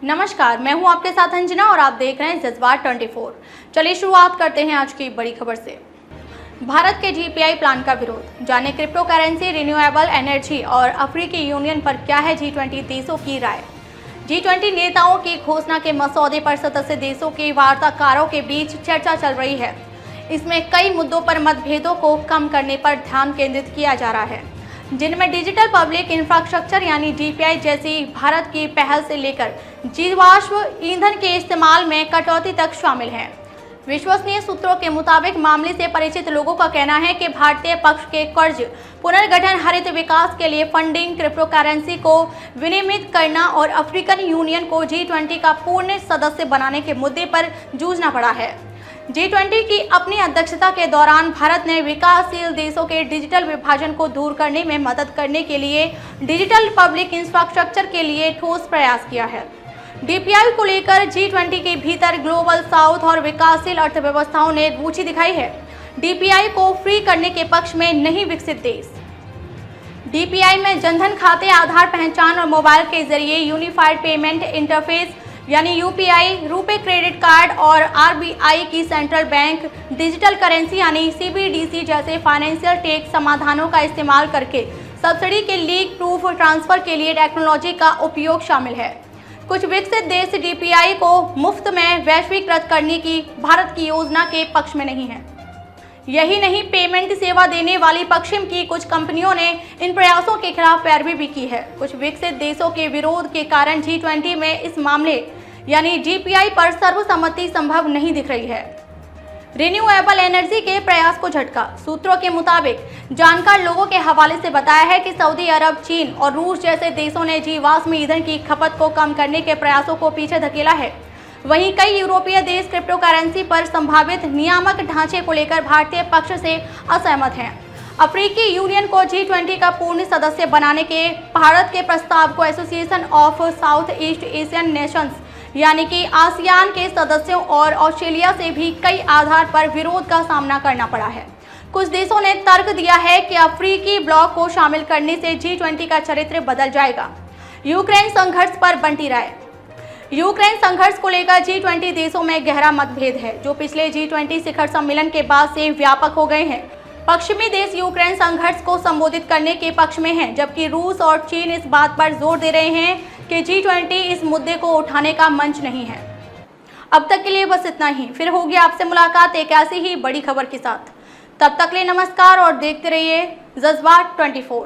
नमस्कार, मैं हूं आपके साथ अंजना और आप देख रहे हैं जज्बात 24। चलिए शुरुआत करते हैं आज की बड़ी खबर से। भारत के जीपीआई प्लान का विरोध, जाने क्रिप्टो करेंसी, रिन्यूएबल एनर्जी और अफ्रीकी यूनियन पर क्या है G20 देशों की राय। G20 नेताओं की घोषणा के मसौदे पर सदस्य देशों के वार्ताकारों के बीच चर्चा चल रही है। इसमें कई मुद्दों पर मतभेदों को कम करने पर ध्यान केंद्रित किया जा रहा है, जिनमें डिजिटल पब्लिक इंफ्रास्ट्रक्चर यानी डीपीआई जैसी भारत की पहल से लेकर जीवाश्म ईंधन के इस्तेमाल में कटौती तक शामिल हैं। विश्वसनीय सूत्रों के मुताबिक मामले से परिचित लोगों का कहना है कि भारतीय पक्ष के कर्ज पुनर्गठन, हरित विकास के लिए फंडिंग, क्रिप्टो करेंसी को विनियमित करना और अफ्रीकन यूनियन को G20 का पूर्ण सदस्य बनाने के मुद्दे पर जूझना पड़ा है। G20 की अपनी अध्यक्षता के दौरान भारत ने विकासशील देशों के डिजिटल विभाजन को दूर करने में मदद करने के लिए डिजिटल पब्लिक इंफ्रास्ट्रक्चर के लिए ठोस प्रयास किया है। डीपीआई को लेकर G20 के भीतर ग्लोबल साउथ और विकासशील अर्थव्यवस्थाओं ने रुचि दिखाई है। डीपीआई को फ्री करने के पक्ष में नहीं विकसित देश। डीपीआई में जनधन खाते, आधार पहचान और मोबाइल के जरिए यूनिफाइड पेमेंट इंटरफेस यानी यूपीआई, रुपे क्रेडिट कार्ड और आरबीआई की सेंट्रल बैंक डिजिटल करेंसी यानी सीबीडीसी जैसे फाइनेंशियल टेक समाधानों का इस्तेमाल करके सब्सिडी के लीक प्रूफ ट्रांसफर के लिए टेक्नोलॉजी का उपयोग शामिल है। कुछ विकसित देश डीपीआई को मुफ्त में वैश्वीकृत करने की भारत की योजना के पक्ष में नहीं है। यही नहीं, पेमेंट सेवा देने वाली पश्चिम की कुछ कंपनियों ने इन प्रयासों के खिलाफ पैरवी भी की है। कुछ विकसित देशों के विरोध के कारण G20 में इस मामले यानी डीपीआई पर सर्वसम्मति संभव नहीं दिख रही है। रिन्यूएबल एनर्जी के प्रयास को झटका, सूत्रों के मुताबिक जानकार लोगों के हवाले से बताया है कि सऊदी अरब, चीन और रूस जैसे देशों ने जीवाश्म ईंधन की खपत को कम करने के प्रयासों को पीछे धकेला है। वहीं कई यूरोपीय देश क्रिप्टो करेंसी पर संभावित नियामक ढांचे को लेकर भारतीय पक्ष से असहमत हैं। अफ्रीकी यूनियन को G20 का पूर्ण सदस्य बनाने के भारत के प्रस्ताव को association of south east Asian Nations यानी कि आसियान के सदस्यों और ऑस्ट्रेलिया से भी कई आधार पर विरोध का सामना करना पड़ा है। कुछ देशों ने तर्क दिया है कि अफ्रीकी ब्लॉक को शामिल करने से G20 का चरित्र बदल जाएगा। यूक्रेन संघर्ष पर बंटी राय, यूक्रेन संघर्ष को लेकर G20 देशों में गहरा मतभेद है, जो पिछले G20 शिखर सम्मेलन के बाद से व्यापक हो गए हैं। पश्चिमी देश यूक्रेन संघर्ष को संबोधित करने के पक्ष में हैं, जबकि रूस और चीन इस बात पर जोर दे रहे हैं कि G20 इस मुद्दे को उठाने का मंच नहीं है। अब तक के लिए बस इतना ही, फिर होगी आपसे मुलाकात एक ऐसी ही बड़ी खबर के साथ। तब तक के लिए नमस्कार और देखते रहिए जज्बात 24।